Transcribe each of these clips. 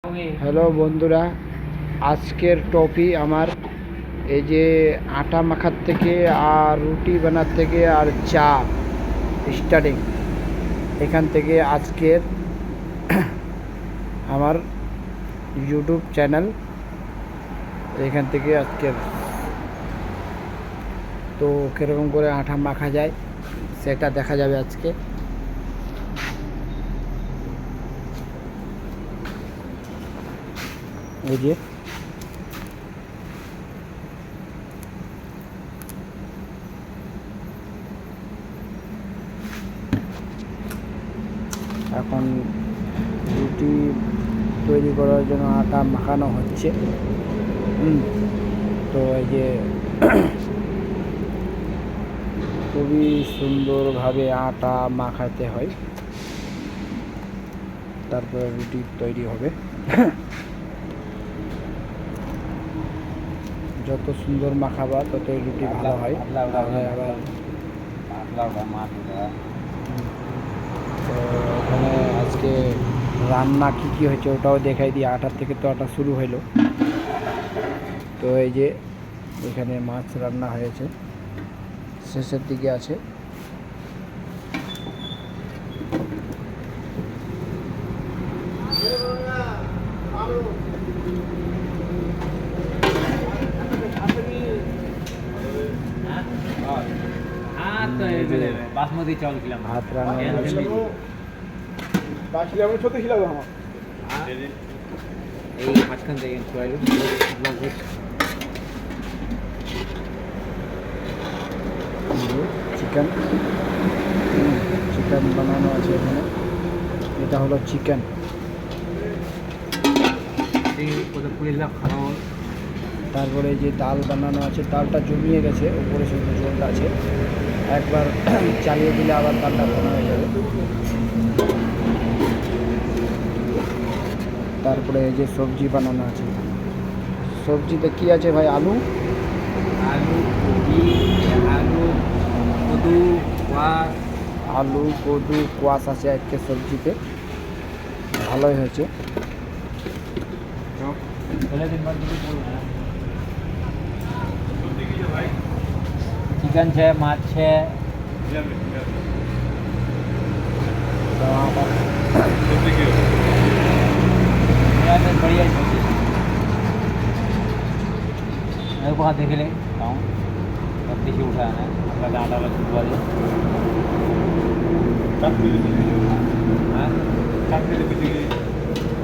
Hello বন্ধুরা, আজকের topic আমার এই যে আটা মাখার থেকে আর রুটি বানার থেকে আর চা স্টার্টিং এখান থেকে আজকের আমার ইউটিউব চ্যানেল, এখান থেকে আজকের তো কীরকম করে আটা মাখা যায় সেটা দেখা যাবে আজকে। এই যে এখন রুটি তৈরি করার জন্য আটা মাখানো হচ্ছে। তো এই যে খুবই সুন্দরভাবে আটা মাখাতে হয়, তারপরে রুটি তৈরি হবে। যত সুন্দর মাখাবা ততই রুটি ভালো হয়। আবার তো ওখানে আজকে রান্না কী কী হয়েছে ওটাও দেখাই দিই। আটার থেকে তো আটা শুরু হলো। তো এই যে এখানে মাছ রান্না হয়েছে, শেষের দিকে আছে। বাসমতি চাউল খেলাম, ভাত রান্না হয়েছে। এই মাঝখান থেকে চিকেন চিকেন বানানো আছে এখানে। এটা হলো চিকেন। তারপরে যে ডাল বানানো আছে, ডালটা জমিয়ে গেছে, উপরে শুধু জলটা আছে। একবার চালিয়ে দিলে আবার ডালটা ঘন হয়ে যাবে। তারপরে এই যে সবজি বানানো আছে। সবজিতে কি আছে ভাই? আলু, কপি, কদু, কোয়াশ। আলু, কদু, কোয়াশ আছে আজকে সবজিতে। ভালোই হয়েছে। चिकन है, माछ है। बढ़िया मेरे को देख ले सब पीछे उठाना है अपना डांडा वाला छुटवा दे।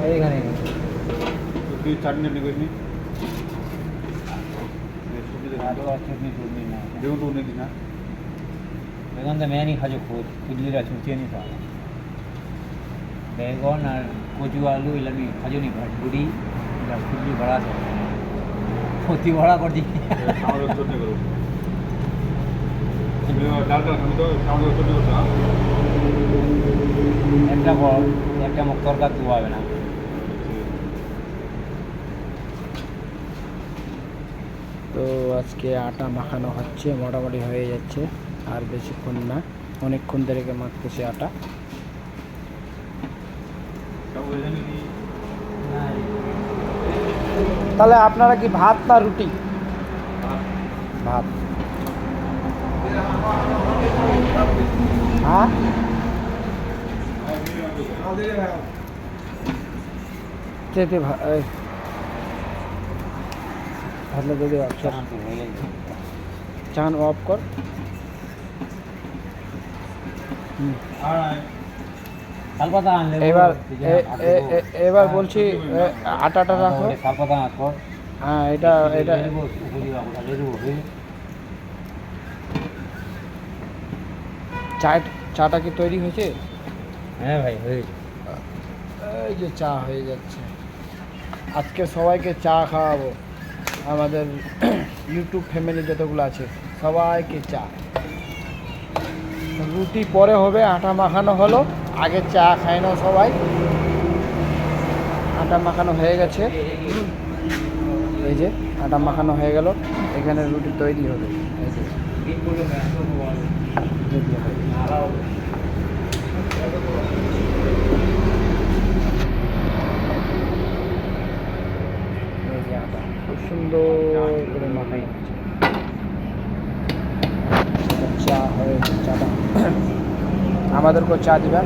এইখানে তুই চাটনি নিবি নি? বেগুন তো মেয়ে नहीं খাজো, খুজলিরা ছুটিয়ে नहीं था। বেগুন আর কচু আলু এগুলো আমি খাজো नहीं, ভুড়ি খুজলি ভরা था, ক্ষতি ভরা कर दी। একটা বড় একটা মুখ তরকার তু হবে না। তো আজকে আটা মাখানো হচ্ছে, মোটামুটি হয়ে যাচ্ছে। আর বেশিক্ষণ না, অনেকক্ষণ ধরে মাখতেছে আটা। তাহলে আপনারা কি ভাত না রুটি? ভাত। হ্যাঁ, ভাতলে যদি চান অফ কর। এবার এবার বলছি আটাটা রাখো। হ্যাঁ, এটা এটা চাটা কি তৈরি হয়েছে? হ্যাঁ ভাই হয়ে গেছে। এই যে চা হয়ে যাচ্ছে। আজকে সবাইকে চা খাওয়াবো। আমাদের ইউটিউব ফ্যামিলি যতগুলো আছে সবাইকে চা। রুটি পরে হবে, আটা মাখানো হলো, আগে চা খায় না সবাই। আটা মাখানো হয়ে গেছে, এই যে আটা মাখানো হয়ে গেল। এখানে রুটি তৈরি হবে। এই যে রেডি হবে। সুন্দর করে মাখানো হচ্ছে। চা হয়েছে, চাটা আমাদেরকেও চা দিবা।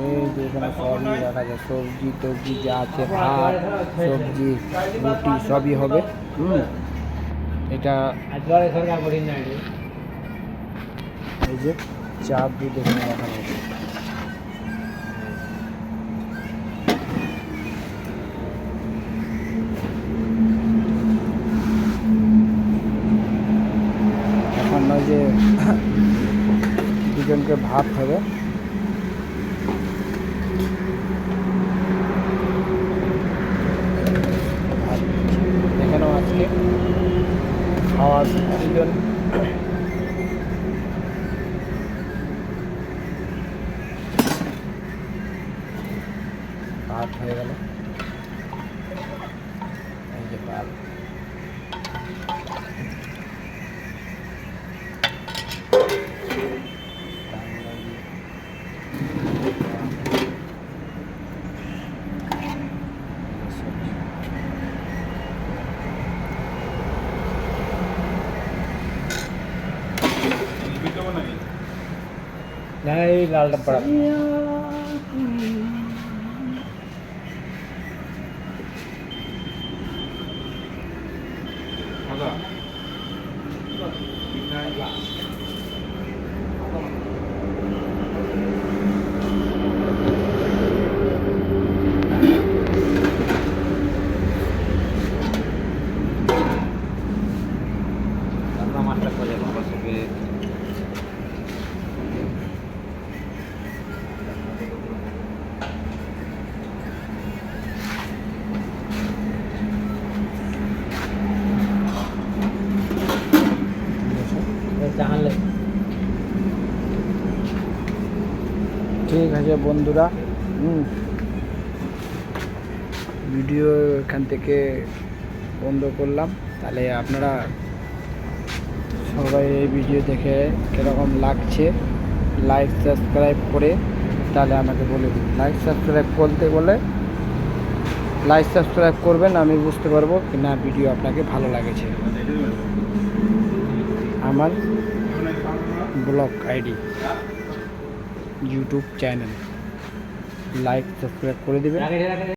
এই যে এখানে সবই রাখা যায়, সবজি টবজি যা আছে, ভাত সবজি রুটি সবই হবে। এটা এই যে চা দুধ এখানে রাখানো হয়েছে। এখন ওই যে দুজনকে ভাত হবে। এখানেও আজকে খাওয়ার দুজন ভাত হয়ে গেল। এই যে ভাত, नहीं लाल डब्बा karena masak aja bapak sebagai jangan le ঠিক আছে বন্ধুরা, ভিডিও এখান থেকে বন্ধ করলাম। তাহলে আপনারা সবাই এই ভিডিও দেখে কীরকম লাগছে লাইক সাবস্ক্রাইব করে তাহলে আমাকে বলে দিন। লাইক সাবস্ক্রাইব করতে বলে লাইক সাবস্ক্রাইব করবেন, আমি বুঝতে পারবো কি না ভিডিও আপনাকে ভালো লাগেছে। আমার blog ID YouTube channel like subscribe করে দেবেন।